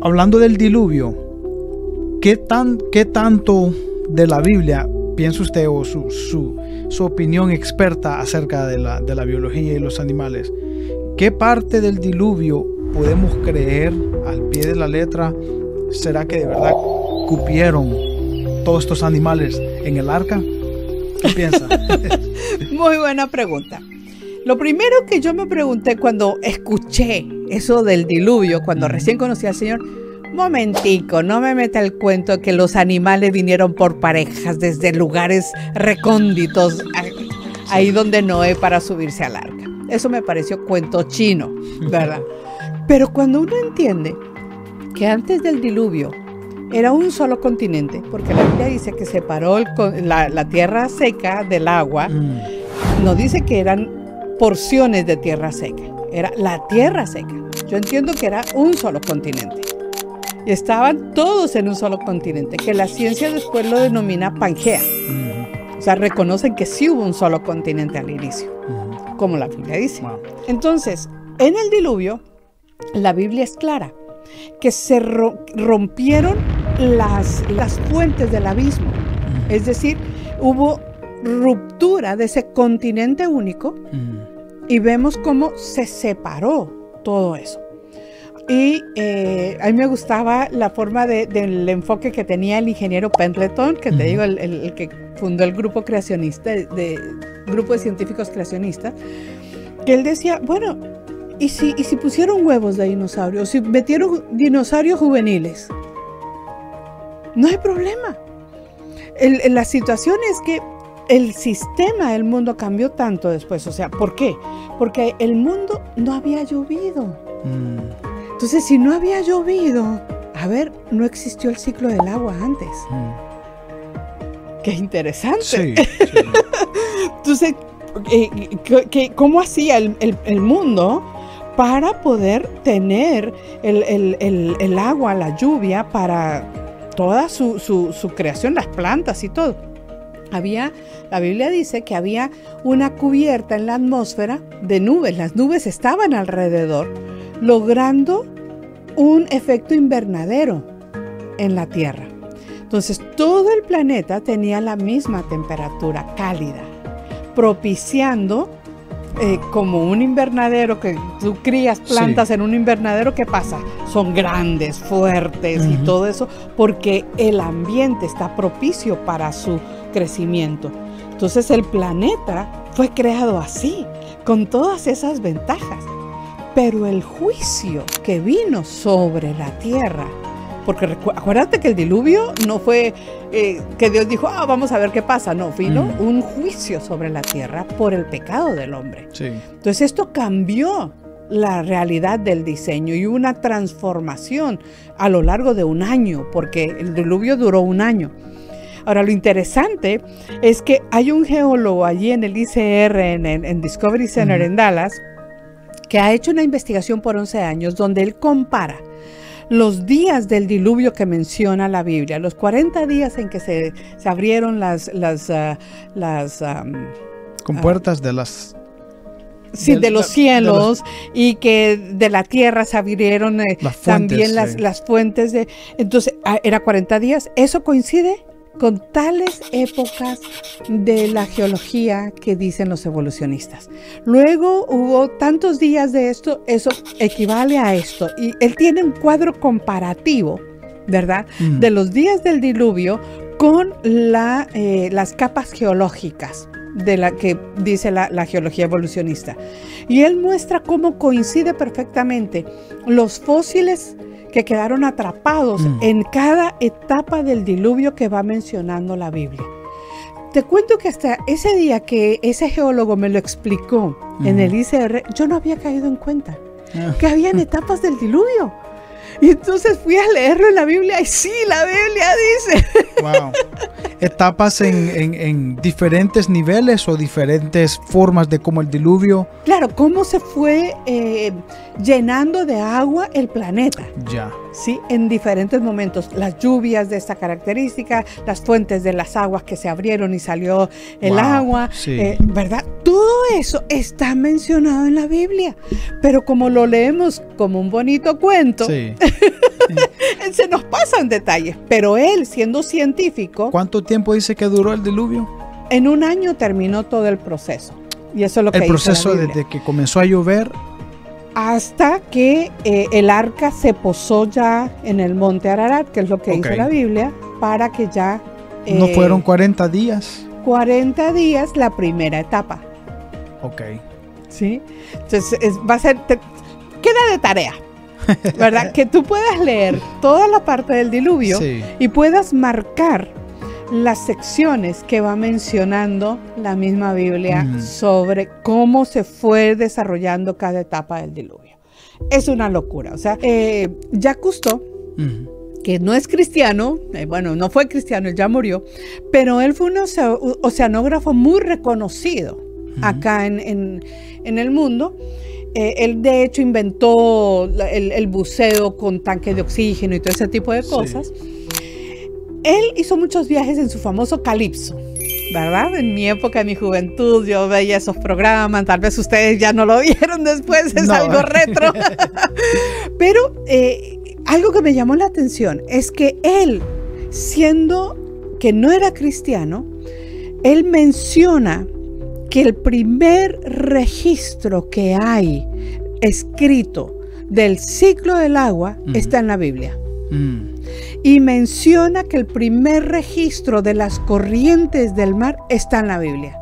Hablando del diluvio, ¿qué tanto de la Biblia piensa usted, o su opinión experta acerca de la biología y los animales? ¿Qué parte del diluvio podemos creer al pie de la letra? ¿Será que de verdad cupieron todos estos animales en el arca? ¿Qué piensa? Muy buena pregunta. Lo primero que yo me pregunté cuando escuché eso del diluvio, cuando recién conocí al Señor, momentico, no me meta el cuento que los animales vinieron por parejas desde lugares recónditos, ahí donde Noé, para subirse al arca. Eso me pareció cuento chino, ¿verdad? Pero cuando uno entiende que antes del diluvio era un solo continente, porque la Biblia dice que separó la tierra seca del agua, no dice que eran porciones de tierra seca, era la tierra seca. Yo entiendo que era un solo continente. Y estaban todos en un solo continente, que la ciencia después lo denomina Pangea. O sea, reconocen que sí hubo un solo continente al inicio, como la Biblia dice. Wow. Entonces, en el diluvio, la Biblia es clara, que se rompieron las fuentes del abismo. Es decir, hubo ruptura de ese continente único y vemos cómo se separó todo eso. Y a mí me gustaba la forma del enfoque que tenía el ingeniero Pendleton, que te digo, el que fundó el grupo creacionista, grupo de científicos creacionistas, que él decía, bueno, ¿y si pusieron huevos de dinosaurios? ¿Si metieron dinosaurios juveniles? No hay problema. La situación es que el sistema del mundo cambió tanto después. O sea, ¿por qué? Porque el mundo no había llovido. Entonces, si no había llovido, a ver, no existió el ciclo del agua antes. Qué interesante. Sí, sí. Entonces, ¿cómo hacía el mundo para poder tener el agua, la lluvia, para toda su creación, las plantas y todo? La Biblia dice que había una cubierta en la atmósfera de nubes. Las nubes estaban alrededor, logrando un efecto invernadero en la Tierra. Entonces, todo el planeta tenía la misma temperatura cálida, propiciando como un invernadero, que tú crías plantas en un invernadero, ¿qué pasa? Son grandes, fuertes y todo eso, porque el ambiente está propicio para su crecimiento. Entonces, el planeta fue creado así, con todas esas ventajas. Pero el juicio que vino sobre la tierra, porque acuérdate que el diluvio no fue que Dios dijo, vamos a ver qué pasa. No, vino un juicio sobre la tierra por el pecado del hombre. Sí. Entonces esto cambió la realidad del diseño y una transformación a lo largo de un año, porque el diluvio duró un año. Ahora, lo interesante es que hay un geólogo allí en el ICR, en Discovery Center en Dallas, que ha hecho una investigación por 11 años donde él compara los días del diluvio que menciona la Biblia, los 40 días en que se abrieron las compuertas de las... Sí, de los cielos, y que de la tierra se abrieron también las fuentes de... Entonces, era 40 días. Eso coincide con tales épocas de la geología que dicen los evolucionistas. Luego hubo tantos días de esto, eso equivale a esto. Y él tiene un cuadro comparativo, ¿verdad? De los días del diluvio con las capas geológicas de la que dice la geología evolucionista. Y él muestra cómo coincide perfectamente los fósiles que quedaron atrapados en cada etapa del diluvio que va mencionando la Biblia. Te cuento que hasta ese día que ese geólogo me lo explicó en el ICR, yo no había caído en cuenta que habían etapas del diluvio. Y entonces fui a leerlo en la Biblia y sí, la Biblia dice. Wow. ¿Etapas en diferentes niveles o diferentes formas de cómo el diluvio? Claro, cómo se fue llenando de agua el planeta. Ya. Sí, en diferentes momentos. Las lluvias de esta característica, las fuentes de las aguas que se abrieron y salió el agua, ¿verdad? Todo eso está mencionado en la Biblia. Pero como lo leemos como un bonito cuento, Se nos pasan detalles, pero él, siendo científico, ¿Cuánto tiempo dice que duró el diluvio? en un año terminó todo el proceso. Y eso es lo que El dice proceso la Biblia. desde que comenzó a llover. Hasta que el arca se posó ya en el monte Ararat, que es lo que dice la Biblia, para que ya... ¿No fueron 40 días? 40 días la primera etapa. Ok. ¿Sí? Entonces va a ser... queda de tarea, ¿verdad? Que tú puedas leer toda la parte del diluvio y puedas marcar las secciones que va mencionando la misma Biblia sobre cómo se fue desarrollando cada etapa del diluvio. Es una locura. O sea, Jacques Cousteau, que no es cristiano, bueno, no fue cristiano, él ya murió, pero él fue un oceanógrafo muy reconocido acá en el mundo. Él de hecho inventó el buceo con tanques de oxígeno y todo ese tipo de cosas. Él hizo muchos viajes en su famoso Calypso, ¿verdad? En mi época, en mi juventud, yo veía esos programas. Tal vez ustedes ya no lo vieron después, es algo retro. Pero algo que me llamó la atención es que él, siendo que no era cristiano, él menciona que el primer registro que hay escrito del ciclo del agua está en la Biblia. Y menciona que el primer registro de las corrientes del mar está en la Biblia.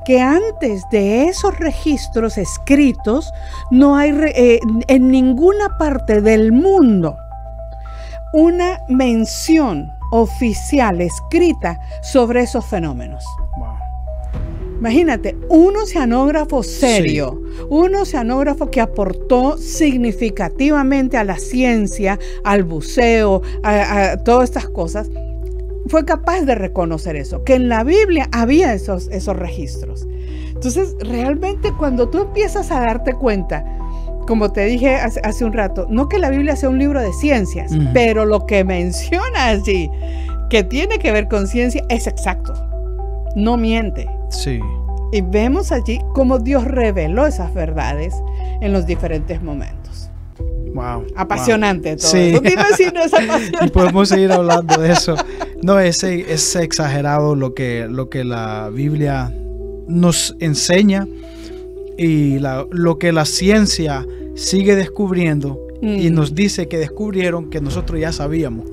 Que antes de esos registros escritos no hay en ninguna parte del mundo una mención oficial escrita sobre esos fenómenos. Imagínate, un oceanógrafo serio, un oceanógrafo que aportó significativamente a la ciencia, al buceo, a todas estas cosas, fue capaz de reconocer eso, que en la Biblia había esos registros. Entonces, realmente cuando tú empiezas a darte cuenta, como te dije hace un rato, no que la Biblia sea un libro de ciencias, pero lo que menciona allí, que tiene que ver con ciencia, es exacto. No miente. Sí. Y vemos allí cómo Dios reveló esas verdades en los diferentes momentos. Wow. Apasionante todo. Sí. Eso. Dime si no es apasionante. Y podemos seguir hablando de eso. No, es exagerado lo que la Biblia nos enseña y lo que la ciencia sigue descubriendo y nos dice que descubrieron que nosotros ya sabíamos.